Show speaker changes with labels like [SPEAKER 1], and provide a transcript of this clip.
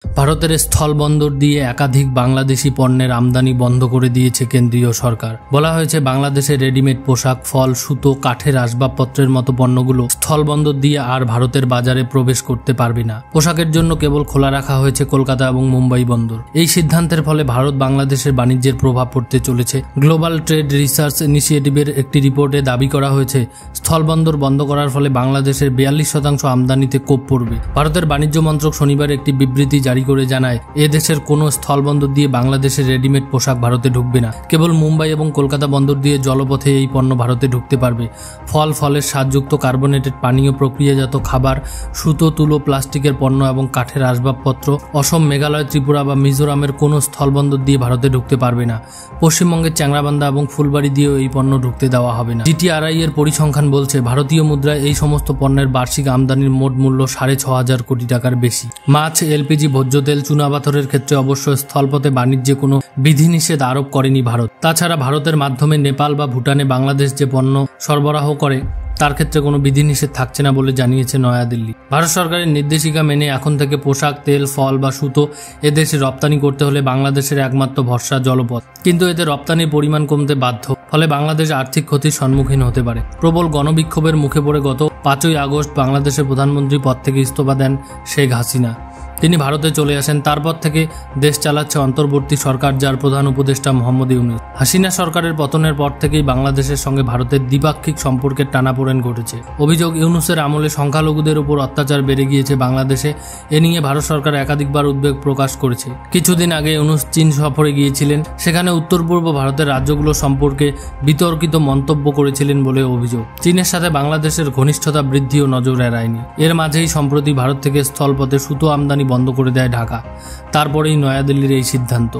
[SPEAKER 1] ভারতের স্থলবন্দর দিয়ে একাধিক বাংলাদেশি পণ্যের আমদানি বন্ধ করে দিয়েছে কেন্দ্রীয় সরকার। বলা হয়েছে বাংলাদেশের রেডিমেড পোশাক, ফল, সুতো, কাঠের আসবাবপত্রের মতো পণ্যগুলো স্থলবন্দর দিয়ে আর ভারতের বাজারে প্রবেশ করতে পারবে না। পোশাকের জন্য কেবল খোলা রাখা হয়েছে কলকাতা এবং মুম্বাই বন্দর। এই সিদ্ধান্তের ফলে ভারত বাংলাদেশের বাণিজ্যের প্রভাব পড়তে চলেছে। গ্লোবাল ট্রেড রিসার্চ ইনিশিয়েটিভের একটি রিপোর্টে দাবি করা হয়েছে স্থলবন্দর বন্ধ করার ফলে বাংলাদেশের 42% আমদানিতে কোপ পড়বে। ভারতের বাণিজ্য মন্ত্রক শনিবার একটি বিবৃতি জারি করে জানায়, এ দেশের কোনো স্থলবন্দর দিয়ে বাংলাদেশের রেডিমেড পোশাক ভারতে ঢুকবে না। কেবল মুম্বাই এবং কলকাতা বন্দর দিয়ে জলপথে এই পণ্য ভারতে ঢুকতে পারবে। ফলের স্বাদযুক্ত কার্বনেটেড পানীয়, প্রক্রিয়াজাত খাবার, সুতো, তুলো, প্লাস্টিকের পণ্য এবং কাঠের আসবাবপত্র অসম, মেঘালয়, ত্রিপুরা বা মিজোরামের কোনো স্থলবন্দর দিয়ে ভারতে ঢুকতে পারবে না। পশ্চিমবঙ্গের চ্যাংরাবান্ধা এবং ফুলবাড়ি দিয়েও এই পণ্য ঢুকতে দেওয়া হবে না। GTRI এর পরিসংখ্যান বলছে ভারতীয় মুদ্রায় এই সমস্ত পণ্যের বার্ষিক আমদানির মোট মূল্য 6,500 কোটি টাকার বেশি। মাছ, LPG, ভোজ্য তেল, চুনাপাথরের ক্ষেত্রে অবশ্য স্থলপথে বাণিজ্যে কোনো বিধিনিষেধ আরোপ করেনি ভারত। তাছাড়া ভারতের মাধ্যমে নেপাল বা ভুটানে বাংলাদেশ যে পণ্য সরবরাহ করে তার ক্ষেত্রে কোনো বিধিনিষেধ থাকছে না বলে জানিয়েছে নয়াদিল্লি। ভারত সরকারের নির্দেশিকা মেনে এখন থেকে পোশাক, তেল, ফল বা সুতো এদেশে রপ্তানি করতে হলে বাংলাদেশের একমাত্র ভরসা জলপথ। কিন্তু এতে রপ্তানির পরিমাণ কমতে বাধ্য, ফলে বাংলাদেশ আর্থিক ক্ষতির সম্মুখীন হতে পারে। প্রবল গণবিক্ষোভের মুখে পড়ে গত 5ই আগস্ট বাংলাদেশের প্রধানমন্ত্রী পদ থেকে ইস্তফা দেন শেখ হাসিনা। তিনি ভারতে চলে আসেন। তারপর থেকে দেশ চালাচ্ছে অন্তর্বর্তী সরকার, যার প্রধান উপদেষ্টা মোহাম্মদ ইউনূস। হাসিনা সরকারের পতনের পর থেকেই বাংলাদেশের সঙ্গে ভারতের দ্বিপাক্ষিক সম্পর্কের টানাপোড়েন ঘটেছে। অভিযোগ, ইউনূসের আমলে সংখ্যালঘুদের উপর অত্যাচার বেড়ে গিয়েছে বাংলাদেশে। এ নিয়ে ভারত সরকার একাধিকবার উদ্বেগ প্রকাশ করেছে। কিছুদিন আগে ইউনূস চীন সফরে গিয়েছিলেন। সেখানে উত্তর পূর্ব ভারতের রাজ্যগুলো সম্পর্কে বিতর্কিত মন্তব্য করেছিলেন বলে অভিযোগ। চীনের সাথে বাংলাদেশের ঘনিষ্ঠতা বৃদ্ধিও নজর এড়ায়নি। এর মাঝেই সম্প্রতি ভারত থেকে স্থলপথে সুতো আমদানি বন্ধ করে দেয় ঢাকা। তারপরেই নয়াদিল্লির এই সিদ্ধান্ত।